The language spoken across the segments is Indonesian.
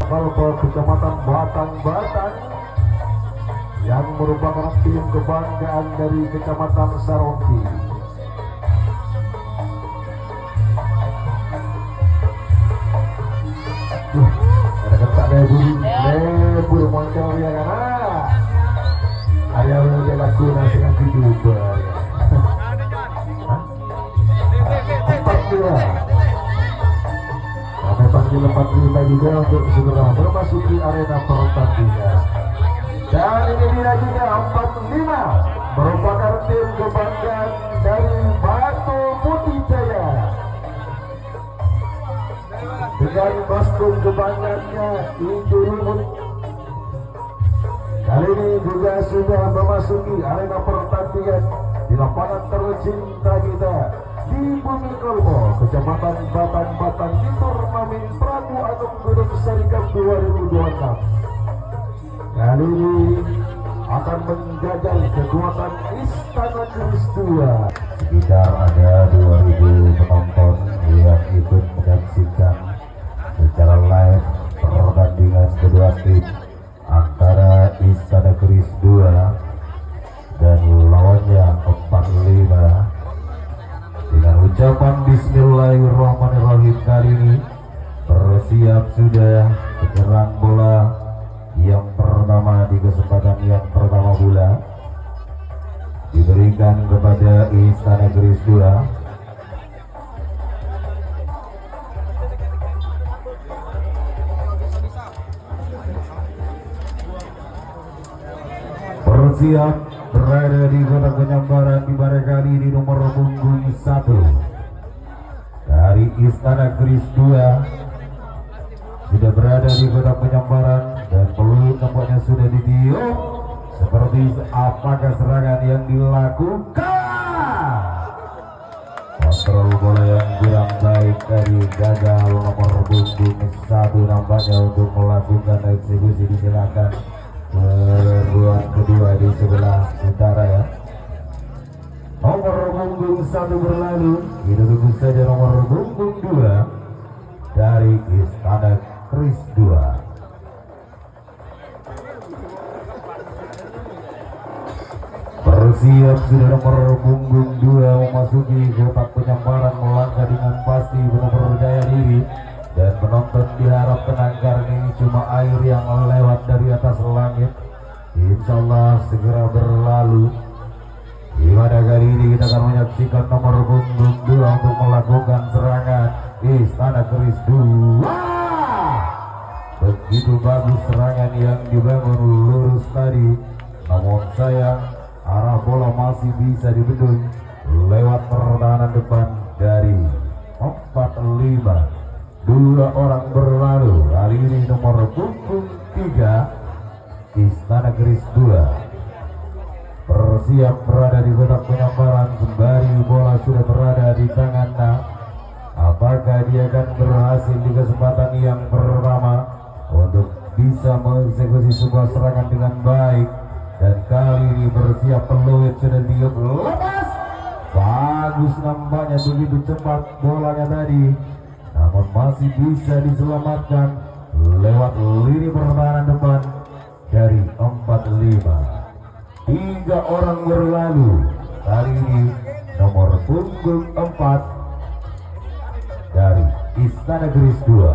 Kalpa Kecamatan Batang yang merupakan tim kebanggaan dari Kecamatan Sarongki. Ada ketak lebur moncong ya kan? Ayah udah laku nasi kan YouTuber. Empat dua. Kami panggil 45 juga untuk segera memasuki arena pertandingan. Dan ini dia juga 45 merupakan tim kebanggaan dari Batu Putih Jaya. Dengan kostum kebanggaannya hijau rumput. Kali ini juga sudah memasuki arena pertandingan di lapangan tercinta kita di Bumi Kolbo, Kecamatan Batang di turnamen Prabu Agung Gunung Serikap 2026. Kali ini akan menjajal kekuatan Istana Kristua. Sekitar ada 2000 penonton yang ikut menyaksikan secara live pertandingan kedua tim antara Istana Kristua dan lawannya 45. Dengan ucapan Bismillahirrahmanirrahim kali ini bersiap sudah penyerang bola yang pertama di kesempatan yang pertama bola diberikan kepada Istana Kristua. Bersiap berada di kotak penyambaran di pada kali ini nomor punggung 1 dari Istana Kristua sudah berada di kotak penyambaran dan peluit nampaknya sudah ditiup. Seperti apakah serangan yang dilakukan? Kontrol bola yang kurang baik dari gagal nomor punggung 1 nampaknya untuk melakukan eksekusi. Disilakan ruang kedua di sebelah utara ya. Nomor punggung 1 berlalu, kita tunggu saja nomor punggung 2 dari Istana Kristua. Bersiap sudah nomor punggung 2 memasuki kotak penyambaran, melangkah dengan pasti penuh percaya diri. Dan penonton diharap tenang karena ini cuma air yang lewat dari atas langit. Insya Allah segera berlalu. Di mana kali ini kita akan menyaksikan nomor punggung 2 untuk melakukan serangan Istana Kristua. Begitu bagus serangan yang dibangun lurus tadi, namun sayang arah bola masih bisa dibendung lewat pertahanan depan dari 45. 2 orang berlalu. Kali ini nomor punggung 3 Istana Kristua bersiap berada di kotak penyambaran sembari bola sudah berada di tangannya. Apakah dia akan berhasil di kesempatan yang pertama untuk bisa mengeksekusi sebuah serangan dengan baik? Dan kali ini bersiap peluit sudah tiup, lepas. Bagus nampaknya, begitu cepat bolanya tadi, namun masih bisa diselamatkan lewat lini pertahanan depan dari 45. 3 orang berlalu. Kali ini nomor punggung 4 dari Istana Kristua,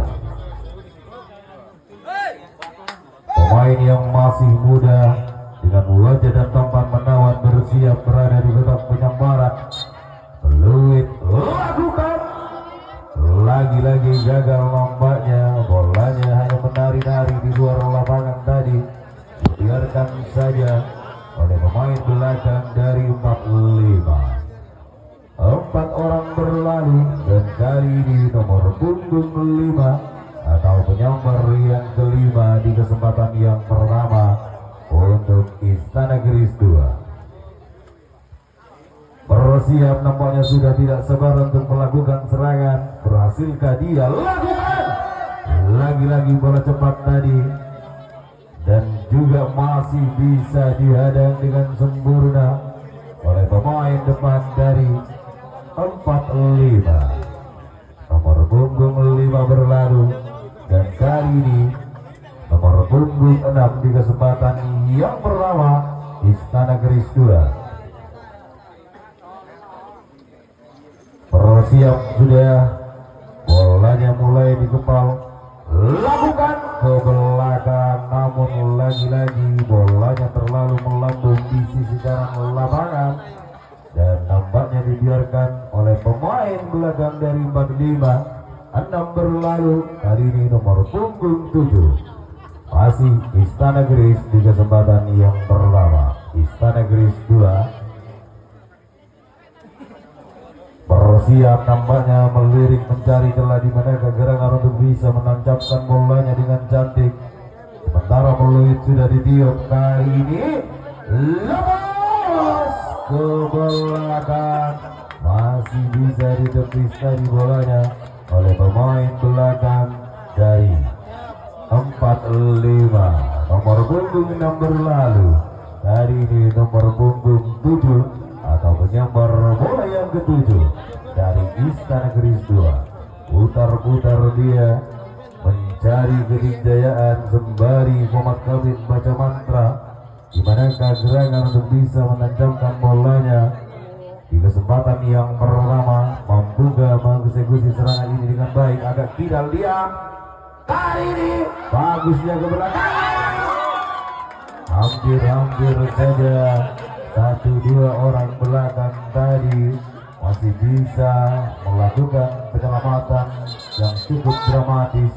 pemain yang masih muda dengan wajah dan tampan menawan, bersiap berada di kotak penyambaran. Peluit lakukan. Lagi-lagi gagal nampaknya, bolanya hanya menari-nari di luar lapangan tadi. Biarkan saja oleh pemain belakang dari 45. 4 orang berlalu dan kali ini nomor punggung 5 atau penyambar yang kelima di kesempatan yang pertama untuk Istana Kristua. Bersiap nampaknya sudah tidak sabar untuk melakukan serangan. Berhasilkah dia? Lakukan! Lagi-lagi bola cepat tadi dan juga masih bisa dihadang dengan sempurna oleh pemain depan dari 45. Nomor punggung 5 berlalu dan kali ini yang pertama Istana Keris 2. Persiap sudah, bolanya mulai dikepal, lakukan ke belakang, namun lagi-lagi bolanya terlalu melambung di sisi kanan lapangan dan nampaknya dibiarkan oleh pemain belakang dari 45. 6 berlalu, kali ini nomor punggung 7 masih Istana Keris di kesempatan yang pertama. Istana Keris 2 bersiap, nampaknya melirik mencari celah di mana kegerangan untuk bisa menancapkan bolanya dengan cantik. Sementara peluit sudah ditiup, kali ini lepas ke belakang, masih bisa ditepis tadi bolanya oleh pemain belakang dari 45. Nomor punggung 6 berlalu, hari ini nomor punggung 7 atau penyambar bola yang ketujuh dari Istana Keris 2. Putar-putar dia mencari kedikdayaan sembari komat kabin baca mantra, di manakah gerangan untuk bisa menancapkan bolanya di kesempatan yang pertama. Mampu gak mengeksekusi serangan ini dengan baik, agak kidal dia kali ini, bagusnya ke belakang, hampir saja 1-2 orang belakang tadi masih bisa melakukan penyelamatan yang cukup dramatis,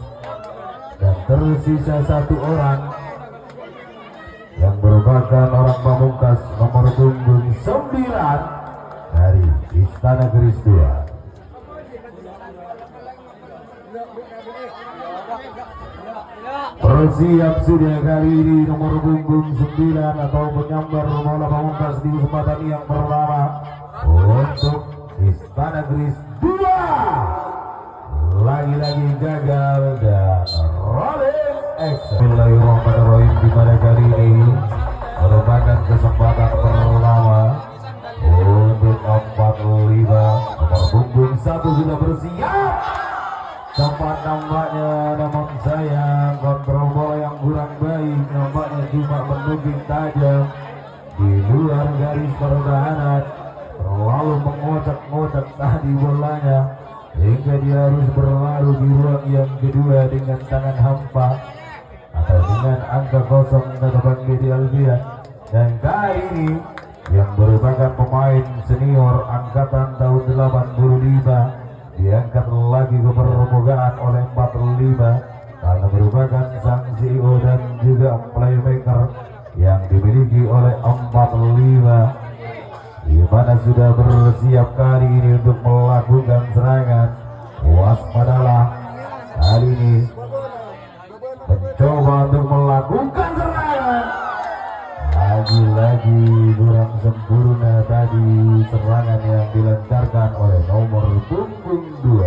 dan tersisa 1 orang yang merupakan orang pamungkas nomor punggung 9 dari Istana Keris 2. Bersiap sudah kali ini nomor punggung 9 atau penyambar bola pamungkas di kesempatan yang pertama untuk Istana Keris 2. Lagi-lagi gagal dan rolling action. Bismillahirrahmanirrahim, di mana kali ini merupakan kesempatan pertama untuk 45. Nomor punggung 1 sudah bersiap. Sempat nampaknya, namun sayang kontrol bola yang kurang baik, nampaknya cuma menuding tajam di luar garis pertahanan, terlalu mengocak-ngocak tadi bolanya hingga dia harus berlalu di ruang yang kedua dengan tangan hampa atau dengan angka kosong kata Bang Deddy Alfian. Dan kali ini yang merupakan pemain senior angkatan tahun 85 diangkat lagi ke permukaan oleh 45 karena merupakan sang CEO dan juga playmaker yang dimiliki oleh 45, di mana sudah bersiap kali ini untuk melakukan serangan. Waspadalah, kali ini mencoba untuk melakukan serangan, lagi-lagi kurang sempurna tadi serangan yang dilancarkan oleh nomor punggung 2.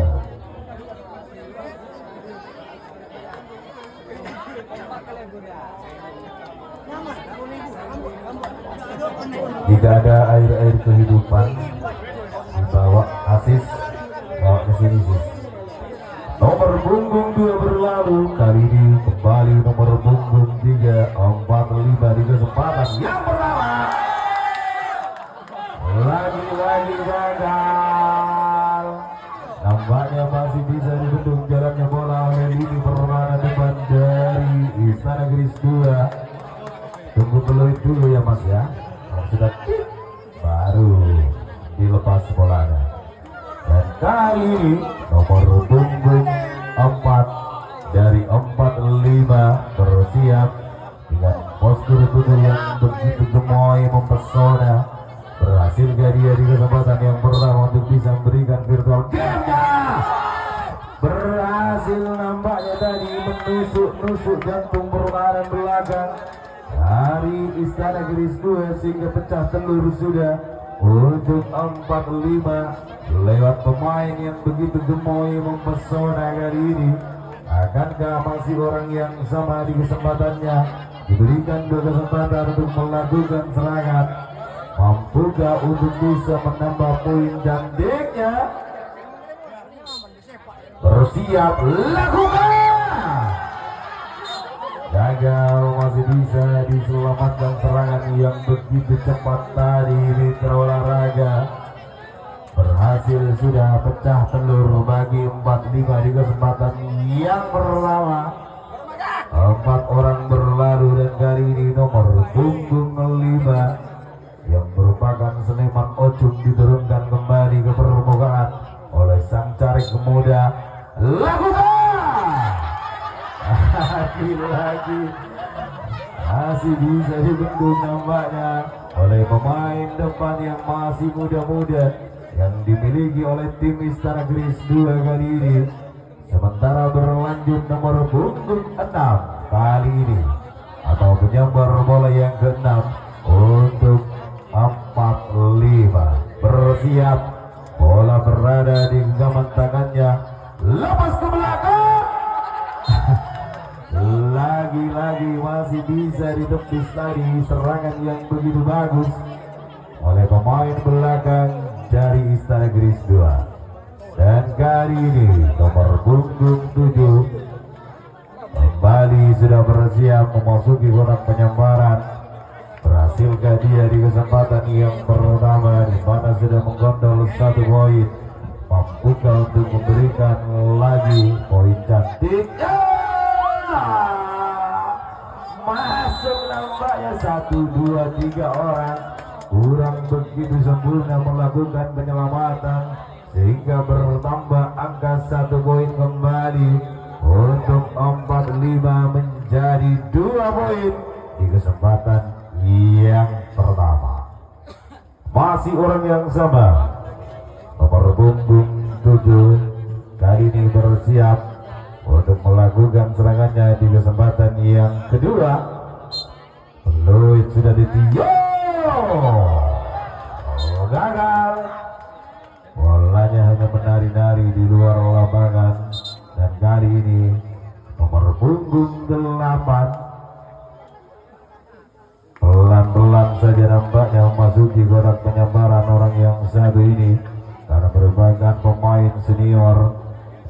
Jika ada air-air kehidupan dibawa Asis, bawa ke sini sis. Nomor punggung 2 berlalu, kali ini kembali nomor punggung 3 45 di kesempatan yang pertama. Lagi-lagi gagal. Nampaknya masih bisa dibendung jalannya bola oleh lini pertahanan depan dari Istana Keris 2. Tunggu peluit dulu ya mas ya. Kalau sudah baru dilepas bolanya. Dan kali ini nomor punggung 4 dari 45 bersiap dengan postur tubuh yang begitu gemoy mempesona. Berhasil gak dia di kesempatan yang pertama untuk bisa memberikan virtual game-nya. Berhasil nampaknya tadi menusuk jantung pertahanan belakang dari Istana Keris 2 sehingga pecah telur sudah untuk 45 lewat pemain yang begitu gemoy mempesona kali ini. Akankah masih orang yang sama di kesempatannya diberikan 2 kesempatan untuk melakukan serangan? Mampukah untuk bisa menambah poin cantiknya? Bersiap, lakukan. Gagal, masih masih bisa diselamatkan serangan yang begitu cepat tadi. Mitra Olahraga berhasil sudah pecah telur bagi 45 di kesempatan yang pertama. 4 orang berlalu dan kali ini nomor punggung 5 yang merupakan Seniman Ocung diturunkan kembali ke permukaan oleh sang carik muda. Lakukan lagi masih bisa dibendung nampaknya oleh pemain depan yang masih muda-muda yang dimiliki oleh tim Istana Keris 2 kali ini. Sementara berlanjut nomor punggung 6 kali ini atau penyambar bola yang ke-6 untuk 45 bersiap, bola berada di genggaman tangannya, lepas ke belakang. Lagi-lagi masih bisa ditepis tadi serangan yang begitu bagus oleh pemain belakang dari Istana Keris 2. Dan kali ini nomor punggung 7 kembali sudah bersiap memasuki kotak penyambaran. Berhasilkah dia di kesempatan yang pertama di mana sudah menggondol 1 poin? Mampukah untuk memberikan lagi poin cantik? Masuk nampaknya 1, 2, 3 orang kurang begitu sempurna melakukan penyelamatan sehingga bertambah angka 1 poin kembali untuk 45 menjadi 2 poin di kesempatan yang pertama. Masih orang yang sama, nomor punggung 7 kali ini bersiap untuk melakukan serangannya di kesempatan yang kedua. Peluit sudah gagal, bolanya hanya menari-nari di luar lapangan. Dan kali ini nomor punggung 8 pelan-pelan saja nampaknya memasuki kotak penyambaran orang yang satu ini karena merupakan pemain senior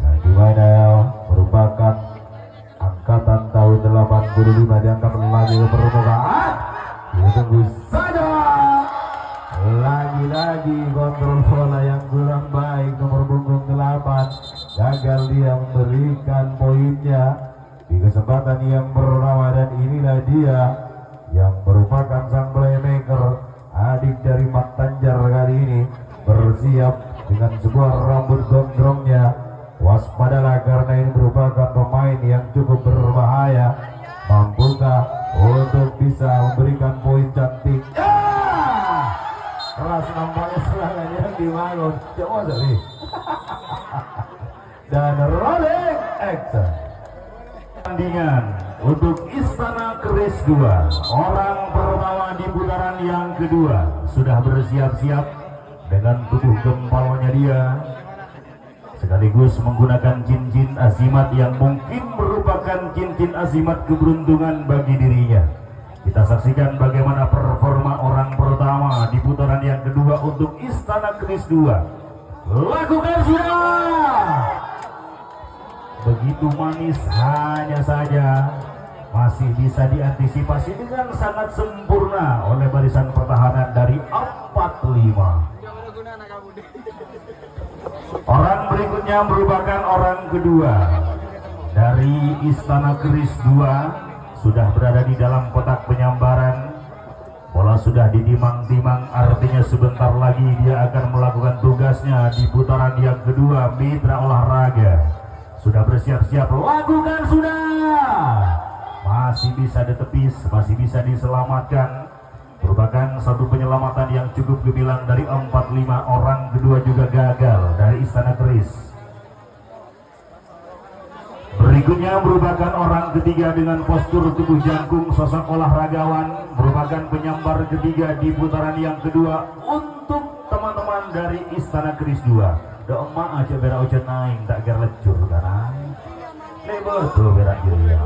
yang dimana merupakan angkatan tahun 85 diangkat lagi ke permukaan. Ditunggu saja, lagi-lagi kontrol bola yang kurang baik nomor punggung 8, gagal dia memberikan poinnya di kesempatan yang pertama. Dan inilah dia yang merupakan sang playmaker, adik dari Mat Tanjar kali ini bersiap dengan sebuah rambut gondrongnya. Waspadalah karena ini merupakan pemain yang cukup berbahaya. Mampukah untuk bisa memberikan poin cantik? Keras nampaknya serangannya yang dibangun. Coba tadi. Dan rolling action. Pertandingan untuk Istana Keris 2, orang pertama di putaran yang kedua sudah bersiap-siap dengan tubuh gempalnya dia, sekaligus menggunakan cincin azimat yang mungkin merupakan cincin azimat keberuntungan bagi dirinya. Kita saksikan bagaimana performa orang pertama di putaran yang kedua untuk Istana Keris 2. Lakukan sudah! Begitu manis, hanya saja masih bisa diantisipasi dengan sangat sempurna oleh barisan pertahanan dari 45. Orang berikutnya merupakan orang kedua dari Istana Keris 2, sudah berada di dalam kotak penyambaran. Bola sudah ditimang-timang, artinya sebentar lagi dia akan melakukan tugasnya di putaran yang kedua. Mitra Olahraga sudah bersiap-siap, lakukan sudah, masih bisa ditepis, masih bisa diselamatkan. Merupakan satu penyelamatan yang cukup gemilang dari 45. Orang kedua juga gagal dari Istana Keris. Berikutnya merupakan orang ketiga dengan postur tubuh jangkung, sosok olahragawan, merupakan penyambar ketiga di putaran yang kedua untuk teman-teman dari Istana Keris 2. Doa aja berak ujian naik, tak kira lecur karena lebar tuh berak dia.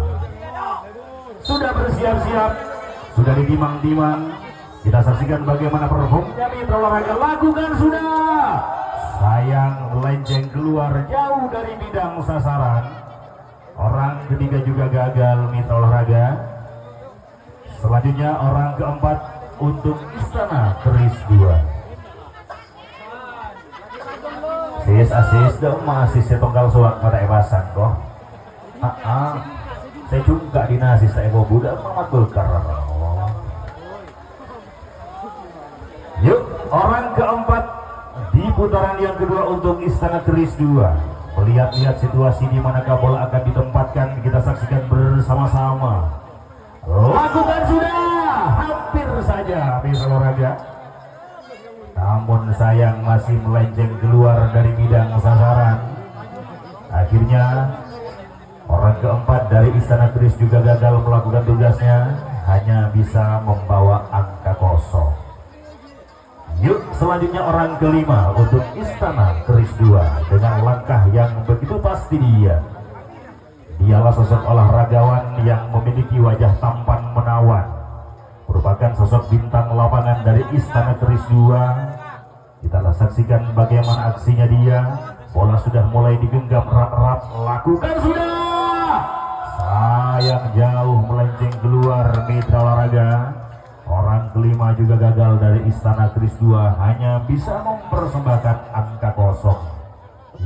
Sudah bersiap-siap, sudah ditimang-timang. Kita saksikan bagaimana performnya Mitra Olahraga. Lakukan sudah, sayang melenceng keluar jauh dari bidang sasaran. Orang ketiga juga gagal Mitra Olahraga. Selanjutnya orang keempat untuk Istana Keris 2. Asis dong, asis tonggal suak mata ewasan kok. Saya juga di nasi saya mau budak Muhammad Bulkar. Yuk, orang keempat di putaran yang kedua untuk Istana Keris 2. Melihat-lihat situasi di manakah bola akan ditempatkan, kita saksikan bersama-sama. Lakukan sudah, hampir saja bisa olahraga. Namun sayang masih melenceng keluar dari bidang sasaran. Akhirnya orang keempat dari Istana Keris juga gagal melakukan tugasnya, hanya bisa membawa angka kosong. Yuk, selanjutnya orang kelima untuk Istana Keris 2 dengan langkah yang begitu pasti dialah sosok olahragawan yang memiliki wajah tampan menawan, merupakan sosok bintang lapangan dari Istana Keris 2. Kita saksikan bagaimana aksinya dia. Bola sudah mulai digenggam erat-erat, lakukan sudah. Sayang jauh melenceng keluar mitra olahraga. Orang kelima juga gagal dari Istana Keris 2, hanya bisa mempersembahkan angka kosong.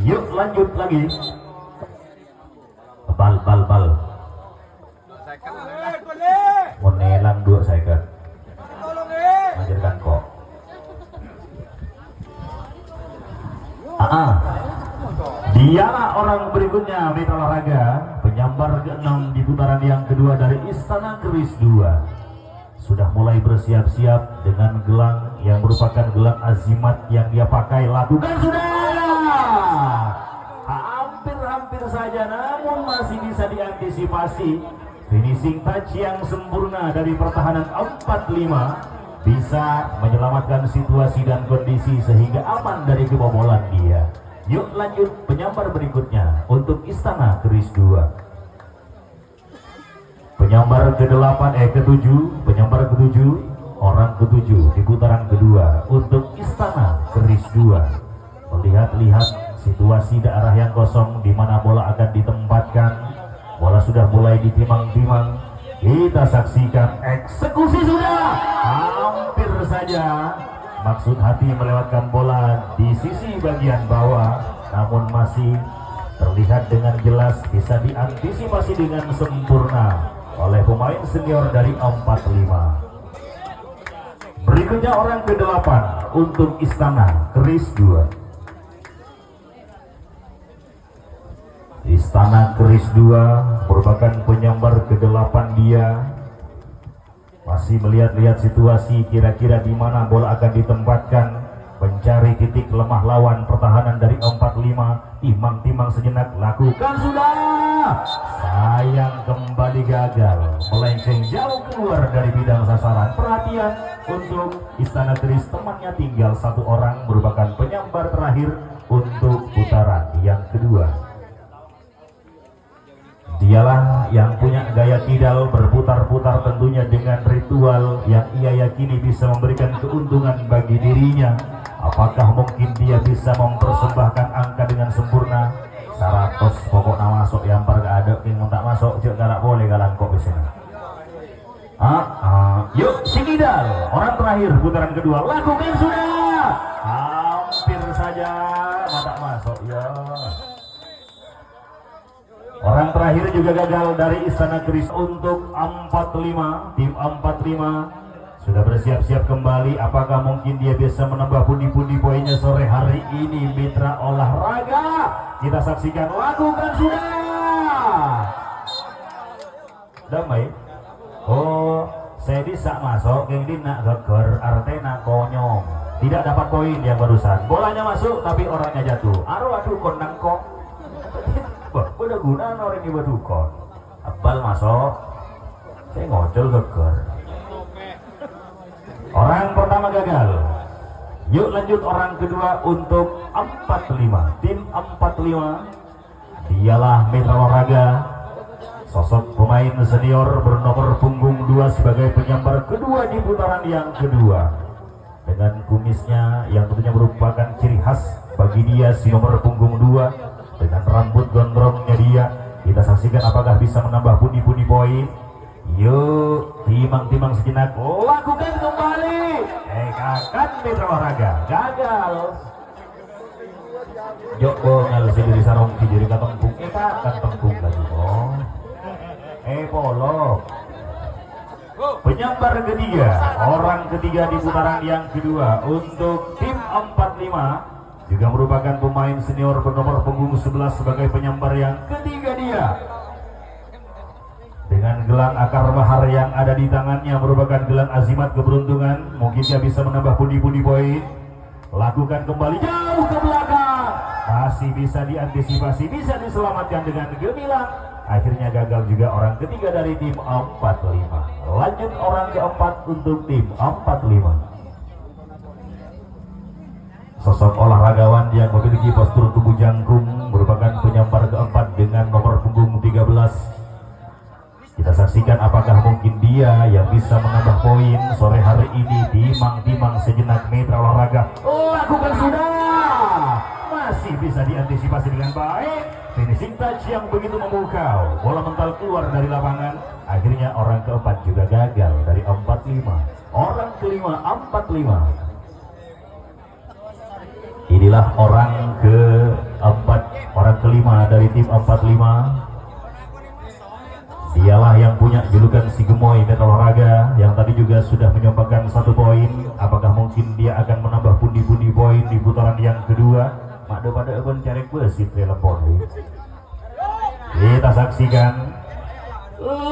Yuk lanjut lagi. Bal. Menelang 2 second. Majarkan kok. Dialah orang berikutnya mitra olahraga, penyambar ke-6 di putaran yang kedua dari Istana Keris 2. Sudah mulai bersiap-siap dengan gelang yang merupakan gelang azimat yang dia pakai. Lakukan sudah. Hampir saja, namun masih bisa diantisipasi. Finishing touch yang sempurna dari pertahanan 4-5 bisa menyelamatkan situasi dan kondisi sehingga aman dari kebobolan dia. Yuk lanjut penyambar berikutnya untuk Istana Keris 2. Penyambar ke-7, penyambar ke-7, orang ke-7 di putaran kedua untuk Istana Keris 2. Melihat-lihat situasi daerah yang kosong di mana bola akan ditempatkan. Bola sudah mulai ditimang-timang. Kita saksikan eksekusi sudah. Hampir saja maksud hati melewatkan bola di sisi bagian bawah, namun masih terlihat dengan jelas, bisa diantisipasi dengan sempurna oleh pemain senior dari 4-5. Berikutnya orang ke-8 untuk Istana Keris 2. Istana Keris 2 merupakan penyambar ke-8 dia. Masih melihat-lihat situasi kira-kira di mana bola akan ditempatkan, mencari titik lemah lawan pertahanan dari 4-5. Timang-timang sejenak, lakukan sudah. Sayang kembali gagal, melenceng jauh keluar dari bidang sasaran. Perhatian untuk Istana Keris, temannya tinggal 1 orang, merupakan penyambar terakhir untuk putaran yang kedua. Dialah yang punya gaya kidal berputar-putar, tentunya dengan ritual yang ia yakini bisa memberikan keuntungan bagi dirinya. Apakah mungkin dia bisa mempersembahkan angka dengan sempurna? 100 pokoknya masuk, yang gak ada yang tak masuk juga gak boleh galang kok di sini. Yuk si kidal, orang terakhir putaran kedua, lakukan sudah. Hampir saja mata masuk ya. Orang terakhir juga gagal dari Istana Keris untuk 4-5. Tim 4-5 sudah bersiap-siap kembali. Apakah mungkin dia bisa menambah pundi-pundi poinnya sore hari ini mitra olahraga? Kita saksikan, lakukan sudah. Damai. Oh, saya bisa masuk yang ini nak geger artena konyong. Tidak dapat poin yang barusan. Bolanya masuk tapi orangnya jatuh. Aduh kondang kok. Udah guna orang ini berdukon. Abal masuk, saya ngocol geger. Orang pertama gagal. Yuk lanjut orang kedua untuk 4-5. Tim 4-5. Dialah mitra olahraga, sosok pemain senior bernomor punggung 2 sebagai penyambar kedua di putaran yang kedua. Dengan kumisnya yang tentunya merupakan ciri khas bagi dia, si nomor punggung 2. Dengan rambut gondrongnya dia, kita saksikan apakah bisa menambah pundi-pundi poin. Yuk, timang-timang sejenak, lakukan kembali. Kakak mitra olahraga, gagal. Joko ngalasi diri sarong kijiri katempung, kakak tempung lagi. Polok. Penyambar ketiga, orang ketiga di putaran yang kedua untuk tim 45 juga merupakan pemain senior bernomor punggung 11 sebagai penyambar yang ketiga dia. Dengan gelang akar mahar yang ada di tangannya merupakan gelang azimat keberuntungan, mungkin dia bisa menambah pundi-pundi poin. Lakukan kembali jauh ke belakang, masih bisa diantisipasi, bisa diselamatkan dengan gemilang. Akhirnya gagal juga orang ketiga dari tim 45. Lanjut orang keempat untuk tim 45. Sosok olahragawan yang memiliki postur tubuh jangkung merupakan penyambar keempat dengan nomor punggung 13. Kita saksikan apakah mungkin dia yang bisa menambah poin sore hari ini. Timang-timang sejenak mitra olahraga, lakukan sudah, masih bisa diantisipasi dengan baik. Finishing touch yang begitu memukau, bola mental keluar dari lapangan. Akhirnya orang keempat juga gagal dari 45. Orang kelima 45. Inilah orang keempat, orang kelima dari tim 45. Dialah yang punya julukan si Gemoy mitra olahraga, yang tadi juga sudah menyumbangkan 1 poin. Apakah mungkin dia akan menambah pundi-pundi poin di putaran yang kedua? Mak pada abon carek besit telepon. Kita saksikan,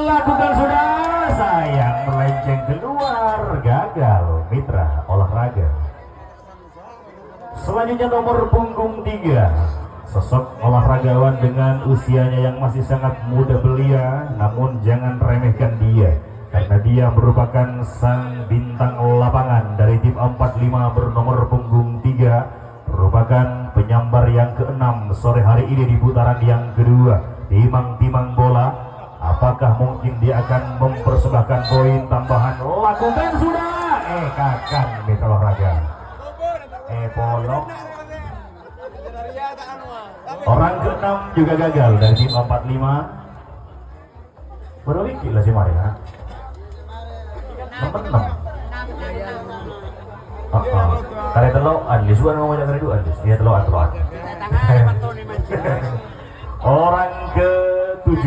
lakukan sudah, sayang melenceng keluar, gagal mitra olahraga. Selanjutnya nomor punggung 3, sosok olahragawan dengan usianya yang masih sangat muda belia, namun jangan remehkan dia karena dia merupakan sang bintang lapangan dari tim 45 bernomor punggung 3. Merupakan penyambar yang ke-6 sore hari ini di putaran yang kedua. Timang-timang bola, apakah mungkin dia akan mempersembahkan poin tambahan? Lakukan sudah, kakak mitra olahraga. Polok. Orang ke-6 juga gagal dari tim 45. Berwiki lah si Maria. Nomor 6. Kali telo Andis bukan ngomong dari dua Andis, dia telo atuan. Orang ke-7,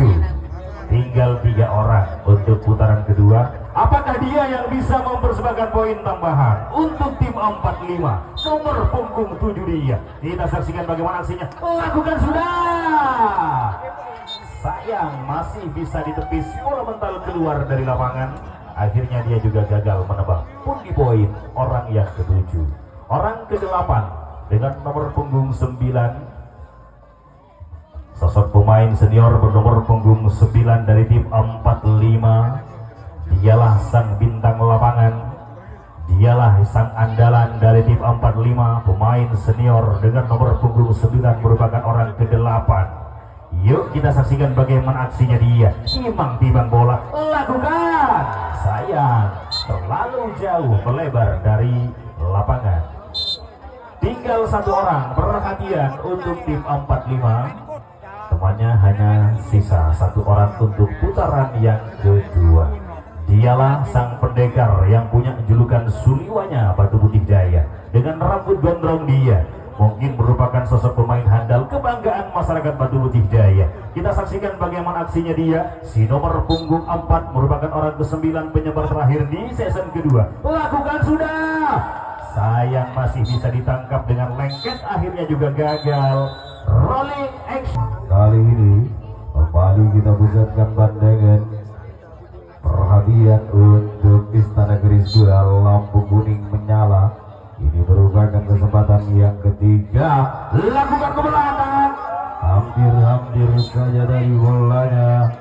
tinggal 3 orang untuk putaran kedua. Apakah dia yang bisa mempersembahkan poin tambahan untuk tim 45? Nomor punggung 7 dia. Kita saksikan bagaimana aksinya. Lakukan sudah. Sayang masih bisa ditepis, bola mental keluar dari lapangan. Akhirnya dia juga gagal menebak pundi poin orang yang ke-7. Orang ke-8 dengan nomor punggung 9, sosok pemain senior bernomor punggung 9 dari tim 45. Dialah sang bintang lapangan, dialah sang andalan dari tim 45. Pemain senior dengan nomor punggung 9 merupakan orang ke-8. Yuk kita saksikan bagaimana aksinya dia. Timang-timang bola, lakukan. Sayang terlalu jauh melebar dari lapangan. Tinggal 1 orang, perhatian untuk tim 45. Temannya hanya sisa 1 orang untuk putaran yang kedua. Dialah sang pendekar yang punya julukan Suliwanya Batu Putih Jaya. Dengan rambut gondrong dia mungkin merupakan sosok pemain handal kebanggaan masyarakat Batu Putih Jaya. Kita saksikan bagaimana aksinya dia. Si nomor punggung 4 merupakan orang ke-9 penyebar terakhir di season kedua. Lakukan sudah. Sayang masih bisa ditangkap dengan lengket, akhirnya juga gagal. Rolling action. Kali ini kembali kita pusatkan pandangan perhatian untuk Istana Keris 2. Lampu kuning menyala. Ini merupakan kesempatan yang ketiga. Lakukan ke belakang. Hampir saja dari bolanya.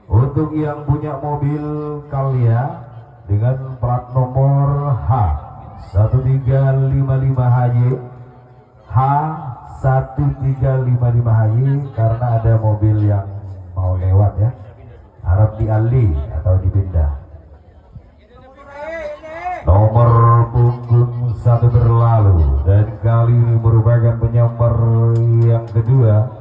Untuk yang punya mobil Kalia dengan plat nomor H1355HY, H1355HY, karena ada mobil yang mau lewat ya, harap dialih atau dipindah. Nomor punggung 1 berlalu dan kali ini merupakan penyambar yang kedua.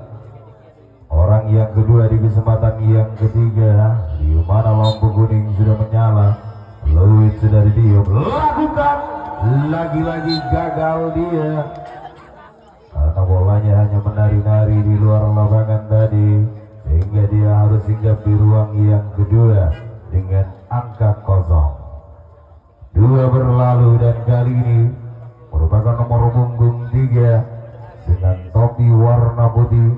Orang yang kedua di kesempatan yang ketiga, di mana lampu kuning sudah menyala, fluid sudah didium, lakukan lagi-lagi gagal dia karena bolanya hanya menari-nari di luar lapangan tadi, sehingga dia harus singgah di ruang yang kedua dengan angka kosong. Dua berlalu dan kali ini merupakan nomor punggung 3 dengan topi warna putih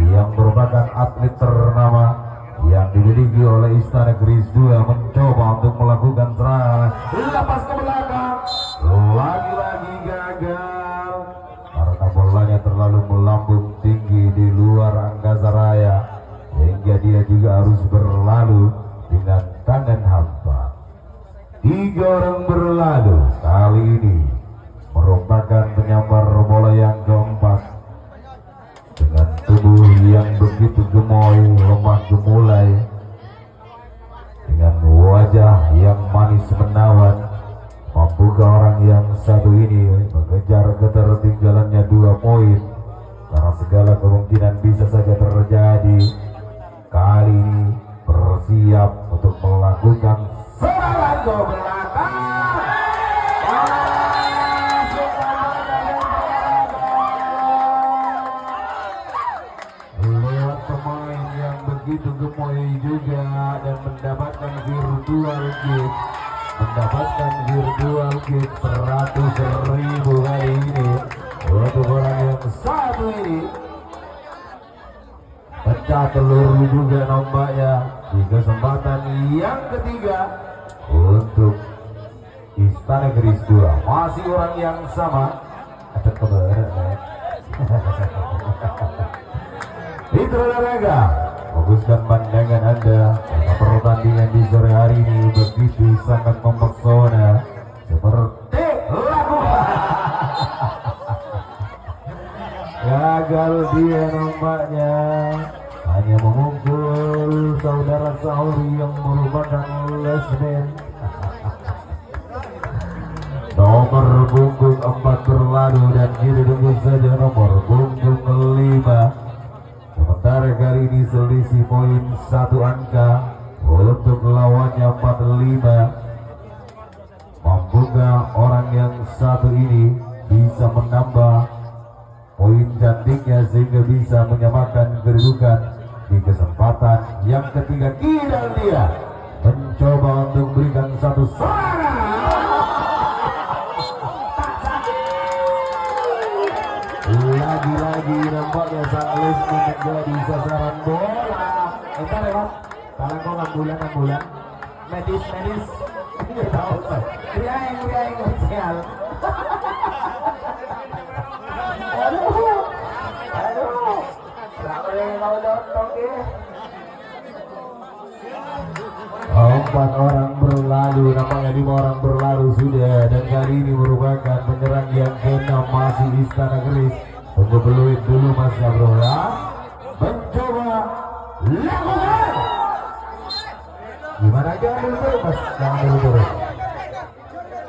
yang merupakan atlet ternama yang dimiliki oleh Istana Keris 2, mencoba untuk melakukan serangan, lepas ke belakang, lagi-lagi gagal karena bolanya terlalu melambung tinggi di luar angkasa raya, sehingga dia juga harus berlalu dengan tangan hampa. 3 orang berlalu kali ini merupakan penyambar bola yang keempat dengan tubuh yang begitu gemoy, lemah gemulai, dengan wajah yang manis menawan. Mampukah orang yang satu ini mengejar ketertinggalannya 2 poin? Karena segala kemungkinan bisa saja terjadi. Kali ini bersiap untuk melakukan serangan ke belakang. Lewat pemain yang begitu gemoy juga dan mendapatkan virtual gift. Mendapatkan virtual gift 100.000 kali ini untuk orang yang satu ini. Pecah telur juga nampaknya di kesempatan yang ketiga untuk Istana Keris 2. Masih orang yang sama. Ada kebenaran. Itu olahraga. Fokuskan pandangan Anda karena pertandingan di sore hari ini begitu sangat mempesona, seperti lagu. Gagal dia nampaknya, hanya memukul saudara Sauri yang merupakan lesmen. Nomor punggung 4 berlalu dan kini tunggu saja nomor punggung 5. Sementara kali ini selisih poin 1 angka untuk lawannya 45. Mampukah orang yang satu ini bisa menambah poin cantiknya sehingga bisa menyamakan kedudukan di kesempatan yang ketiga? Tidak, dia mencoba untuk memberikan satu serangan. Lagi-lagi nampaknya sang lesmen menjadi sasaran bola. Kita lewat karena kok ambulan medis tidak tahu kriaing sial. Aduh tak boleh mau nonton ya. 4 orang berlalu, nampaknya 5 orang berlalu sudah, dan kali ini merupakan penyerang yang ke-6 masih Istana Keris. Tunggu peluit dulu Mas Bro ya. Mencoba lakukan. Gimana aja dulu Mas, jangan dulu.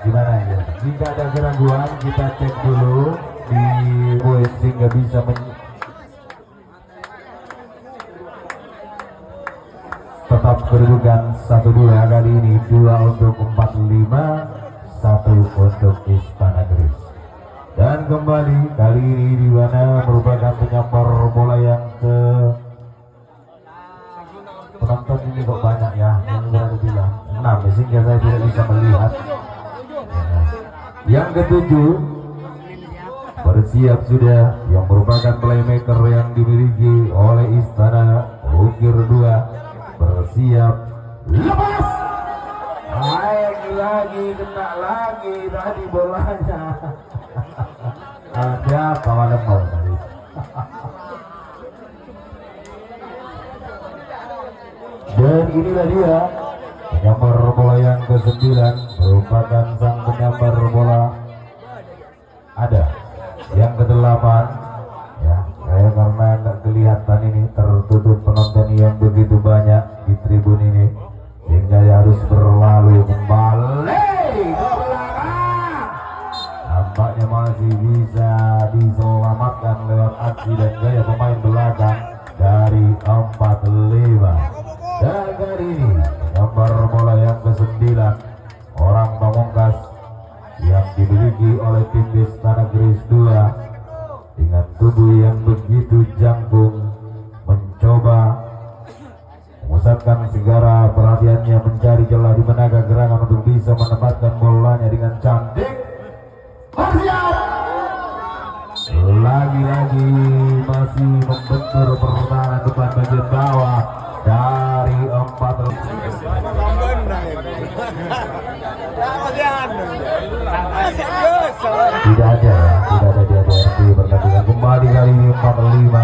Gimana ya? Jika ada keraguan kita cek dulu di poin sehingga bisa tetap kedudukan 1-2 kali ini, 2 untuk 45, 1 untuk Istana Keris. Dan kembali kali ini di mana merupakan penyambar bola yang ke penonton ini kok banyak ya, yang berada bilang 6 sehingga saya tidak bisa melihat. Yang ke-7 bersiap sudah yang merupakan playmaker yang dimiliki oleh Istana Ukir 2. Bersiap, lepas, lagi kena lagi tadi bolanya. Ada kawan lemah tadi. Dan inilah dia penyambar bola yang ke-9, merupakan sang penyambar bola. Ada yang ke-8 ya, saya karena nggak kelihatan ini, tertutup penonton yang begitu banyak di tribun ini, sehingga harus berlalu kembali ke belakang. Nampaknya masih bisa diselamatkan lewat aksi dan gaya pemain belakang dari memusatkan segala perhatiannya mencari celah di manakah gerangan untuk bisa menempatkan bolanya dengan cantik. Bersiap. Lagi-lagi masih membentur pertahanan depan bagian bawah dari 4. Tidak ada di ADRT pertandingan kembali kali ini 4-5.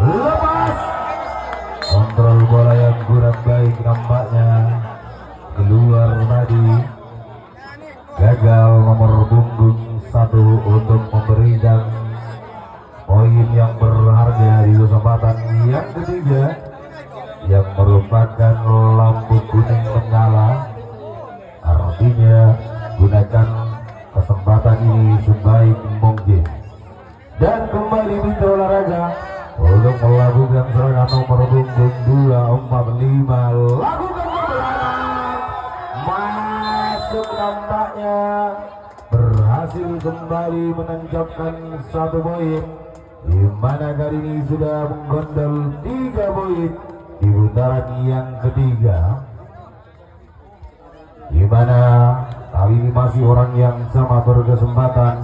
Lepas kontrol bola yang kurang baik nampaknya keluar tadi. Gagal nomor punggung 1 untuk memberikan poin yang berharga di kesempatan yang ketiga yang merupakan lampu kuning menyala. Artinya gunakan kesempatan ini sebaik mungkin. Dan kembali mitra olahraga untuk melakukan serangan nomor punggung 2-4-5. Lakukan kebenaran, masuk nampaknya berhasil kembali menancapkan 1 poin, di mana kali ini sudah menggondol 3 poin di putaran yang ketiga, di mana kali ini masih orang yang sama berkesempatan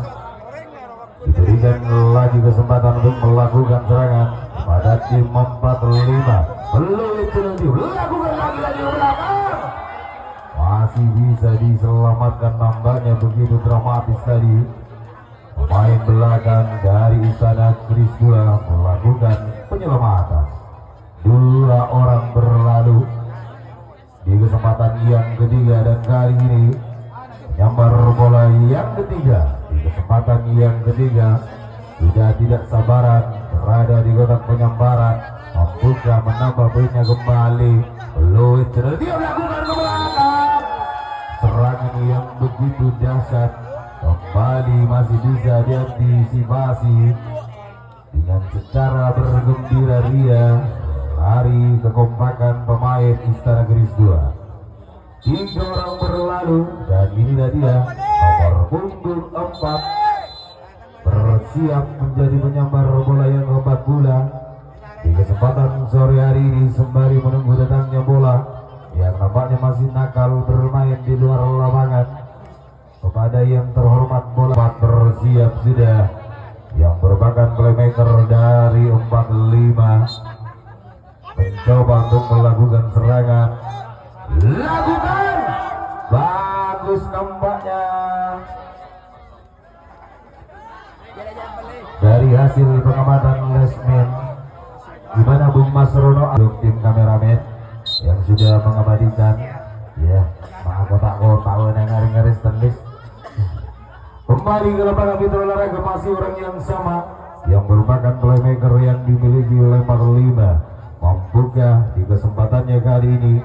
diberikan lagi kesempatan untuk melakukan serangan pada tim 4-5. Belum lakukan lagi belakang, masih bisa diselamatkan. Nampaknya begitu dramatis tadi pemain belakang dari Istana Kris 2 melakukan penyelamatan. 2 orang berlalu di kesempatan yang ketiga, dan kali ini menyambar bola yang ketiga di kesempatan yang ketiga sudah tidak sabaran berada di kotak penyambaran, mampukah menambah poinnya kembali. Luis dia melakukan ke belakang, serangan yang begitu dahsyat kembali masih bisa diantisipasi dengan secara bergembira ria. Hari kekompakan pemain Istana Kris 2, 3 orang berlalu, dan inilah dia nomor punggung 4 bersiap menjadi penyambar bola yang keempat pula di kesempatan sore hari ini, sembari menunggu datangnya bola yang nampaknya masih nakal bermain di luar lapangan. Kepada yang terhormat bola bersiap sudah yang merupakan playmaker dari 4-5 mencoba untuk melakukan serangan. Lakukan, bagus nampaknya dari hasil pengamatan Lesmen. Gimana Bung Mas Rono, tim kameramen yang sudah mengabadikan ya kotak-kotak yang ngaring-ngaring stainless. Kembali ke lapangan mitra olahraga masih orang yang sama yang merupakan playmaker yang dimiliki oleh 4-5. Mampukah di kesempatannya kali ini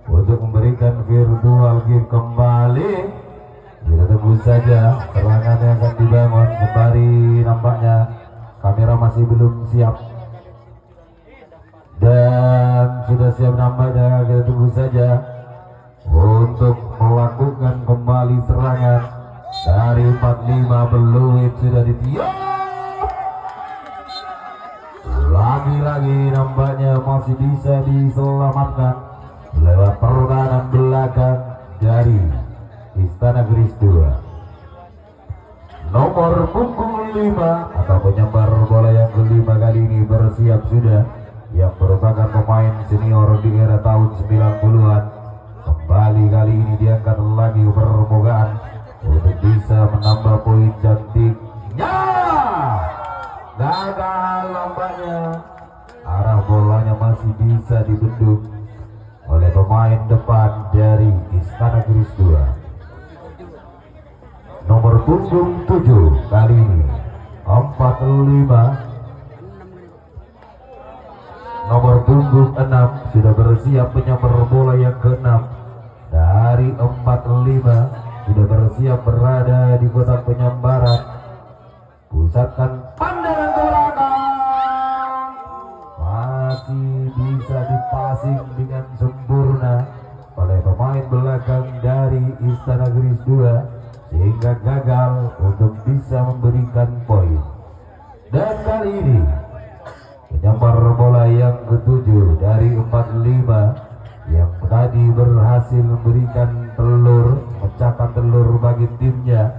untuk memberikan virtual game kembali? Kita tunggu saja serangannya akan dibangun kembali. Nampaknya kamera masih belum siap dan sudah siap nampaknya. Kita tunggu saja untuk melakukan kembali serangan dari 4-5. Beluit sudah ditiup. Lagi-lagi nampaknya masih bisa diselamatkan lewat pertahanan belakang dari Istana Kris 2. Nomor punggung 5 atau penyambar bola yang kelima kali ini bersiap sudah, yang merupakan pemain senior di era tahun 90-an. Kembali kali ini diangkat lagi ke permukaan untuk bisa menambah poin cantiknya. Gagal nampaknya, arah bolanya masih bisa dibendung oleh pemain depan dari Istana Kris 2. Nomor punggung 7 kali ini 4-5. Nomor punggung 6 sudah bersiap penyambar bola yang ke-6 dari 4-5, sudah bersiap berada di kotak penyambaran. Pusatkan pandangan ke belakang, masih bisa dipasing dengan sempurna oleh pemain belakang dari Istana Kris 2 sehingga gagal untuk bisa memberikan poin. Dan kali ini penyambar bola yang ke-7 dari 4-5 tadi berhasil memberikan telur, memecahkan telur bagi timnya.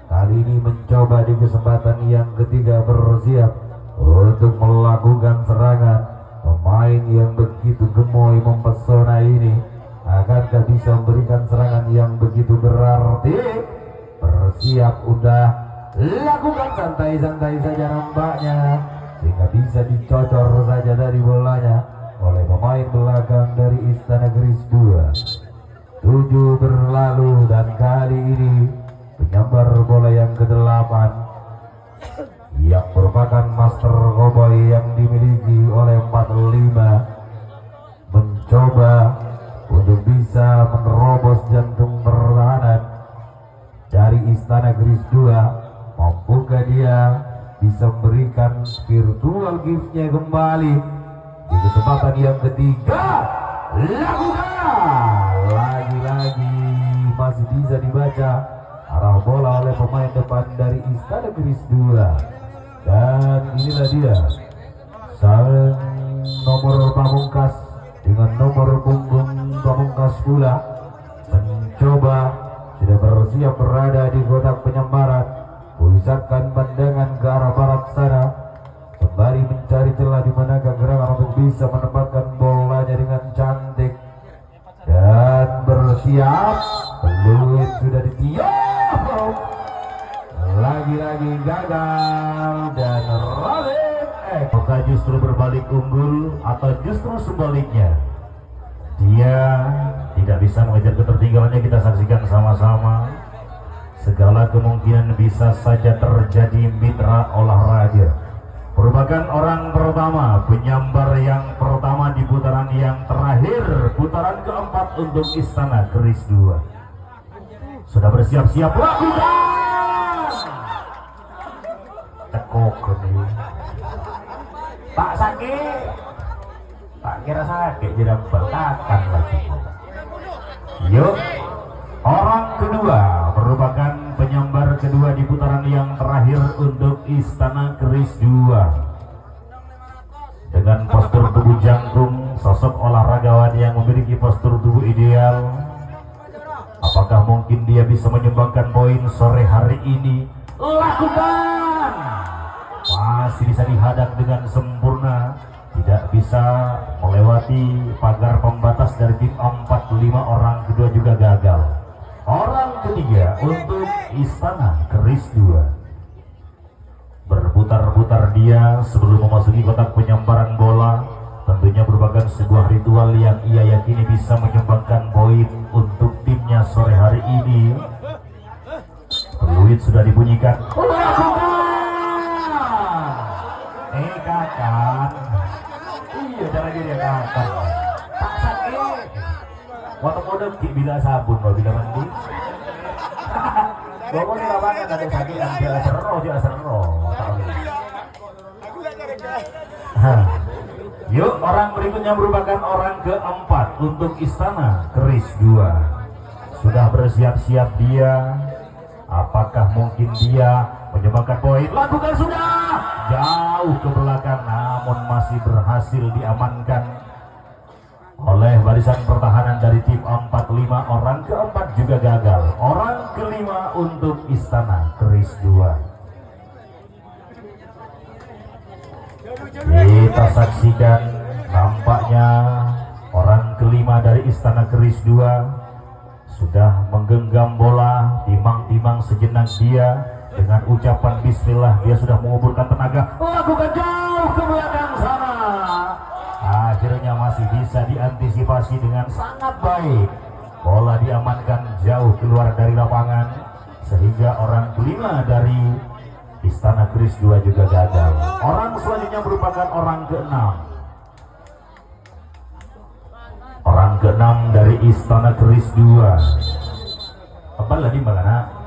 Kali ini mencoba di kesempatan yang ketiga bersiap untuk melakukan serangan. Pemain yang begitu gemoy mempesona ini akankah bisa memberikan serangan yang begitu berarti? Bersiap, udah lakukan santai-santai saja nampaknya, sehingga bisa dicocor saja dari bolanya oleh pemain belakang dari Istana Keris 2. 7 berlalu dan kali ini penyambar bola yang ke-8 yang merupakan master cowboy yang dimiliki oleh 45 mencoba untuk bisa menerobos jantung pertahanan dari Istana Keris 2. Mampukah dia bisa memberikan virtual gift-nya kembali di kesempatan yang ketiga? Lakukan lagi-lagi, masih bisa dibaca arah bola oleh pemain depan dari Istana Keris 2. Dan inilah dia sang nomor pamungkas dengan nomor punggung pamungkas pula mencoba, sudah bersiap berada di kotak penyambaran, pusatkan pandangan ke arah barat sana, sembari mencari celah di mana gerangan untuk bisa menempatkan bolanya dengan cantik dan bersiap. Peluit sudah ditiup, lagi-lagi gagal dan Robin. Apakah justru berbalik unggul atau justru sebaliknya? Dia tidak bisa mengejar ketertinggalannya. Kita saksikan sama-sama. Segala kemungkinan bisa saja terjadi. Mitra olahraga merupakan orang pertama, penyambar yang pertama di putaran yang terakhir, putaran keempat untuk Istana Keris 2. Sudah bersiap-siap, lakukan. Tekok ini tak sakit, tak kira sakit, jadi bertakan lagi. Yuk, orang kedua merupakan penyambar kedua di putaran yang terakhir untuk Istana Keris 2. Dengan postur tubuh jangkung, sosok olahragawan yang memiliki postur tubuh ideal, apakah mungkin dia bisa menyumbangkan poin sore hari ini? Lakukan. Masih bisa dihadang dengan sempurna, tidak bisa melewati pagar pembatas dari tim 45. Orang kedua juga gagal. Orang ketiga untuk Istana Keris 2. Berputar-putar dia sebelum memasuki kotak penyambaran bola, tentunya merupakan sebuah ritual yang ia yakini bisa menyumbangkan poin untuk timnya sore hari ini. Peluit sudah dibunyikan. Kakak, iya caranya dia kakak. Tak sakit. Waktu kode bila sabun, bila mandi. Bawa di lapangan ada sakit yang dia seru. Yuk, orang berikutnya merupakan orang keempat untuk Istana Keris 2. Sudah bersiap-siap dia. Apakah mungkin dia menyumbangkan poin? Lakukan sudah. Jauh ke belakang, namun masih berhasil diamankan oleh barisan pertahanan dari tim 45. Orang keempat juga gagal. Orang kelima untuk Istana Keris 2. Kita saksikan, nampaknya orang kelima dari Istana Keris 2 sudah menggenggam bola. Timang-timang sejenak dia. Dengan ucapan bismillah dia sudah mengumpulkan tenaga, lakukan jauh ke belakang sana. Akhirnya masih bisa diantisipasi dengan sangat baik. Bola diamankan jauh keluar dari lapangan, sehingga orang kelima dari Istana Keris 2 juga gagal. Orang selanjutnya merupakan orang keenam. Orang keenam dari Istana Keris 2. Apa lagi mana?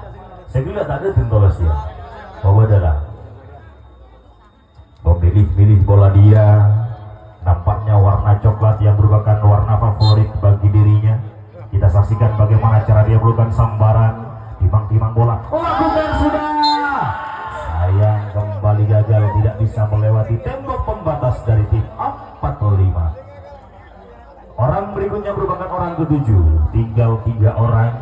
Saya bilang tak ada tentolas ya. Bahwa adalah memilih bola dia. Nampaknya warna coklat yang merupakan warna favorit bagi dirinya. Kita saksikan bagaimana cara dia melakukan sambaran. Timang-timang bola, lakukan sudah. Sayang kembali gagal, tidak bisa melewati tembok pembatas dari tim 45. Orang berikutnya merupakan orang ketujuh. Tinggal 3 orang.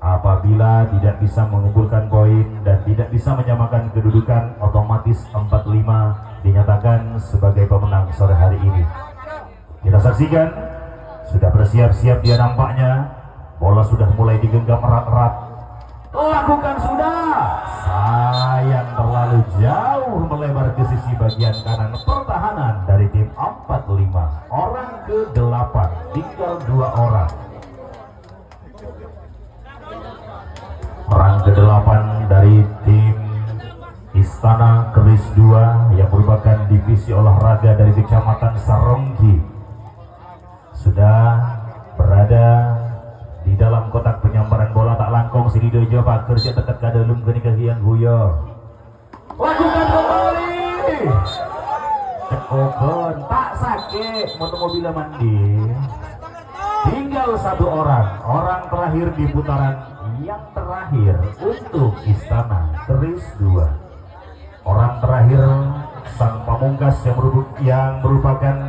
Apabila tidak bisa mengumpulkan poin dan tidak bisa menyamakan kedudukan, otomatis 45 dinyatakan sebagai pemenang sore hari ini. Kita saksikan, sudah bersiap-siap dia nampaknya. Bola sudah mulai digenggam erat-erat. Lakukan sudah. Sayang terlalu jauh melebar ke sisi bagian kanan pertahanan dari tim 45. Orang ke-8, tinggal 2 orang. Orang ke-8 dari tim Istana Keris 2 yang merupakan divisi olahraga dari Kecamatan Saronggi sudah berada di dalam kotak penyambaran bola. Tak langkong sini dojo pak kerja tekat kadalum geni kagian guyo. Lakukan kembali. Cekokon tak sakit mobil mandi. Tinggal 1 orang. Orang terakhir di putaran yang terakhir untuk Istana Keris 2. Orang terakhir sang pamungkas yang merupakan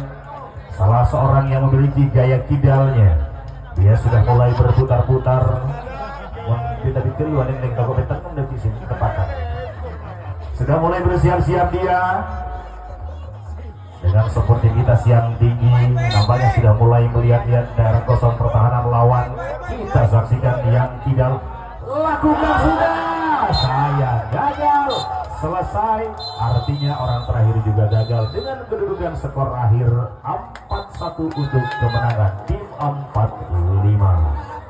salah seorang yang memiliki gaya kidalnya. Dia sudah mulai berputar-putar. Kita dikiri wanita yang tak komentar kan di sini tepatan. Sudah mulai bersiap-siap dia dengan sportivitas yang tinggi. Nampaknya sudah mulai melihat-lihat daerah kosong pertahanan lawan. Kita saksikan yang kidal. Lakukan sudah. Saya gagal. Selesai. Artinya orang terakhir juga gagal dengan kedudukan skor akhir 4-1 untuk kemenangan tim 45.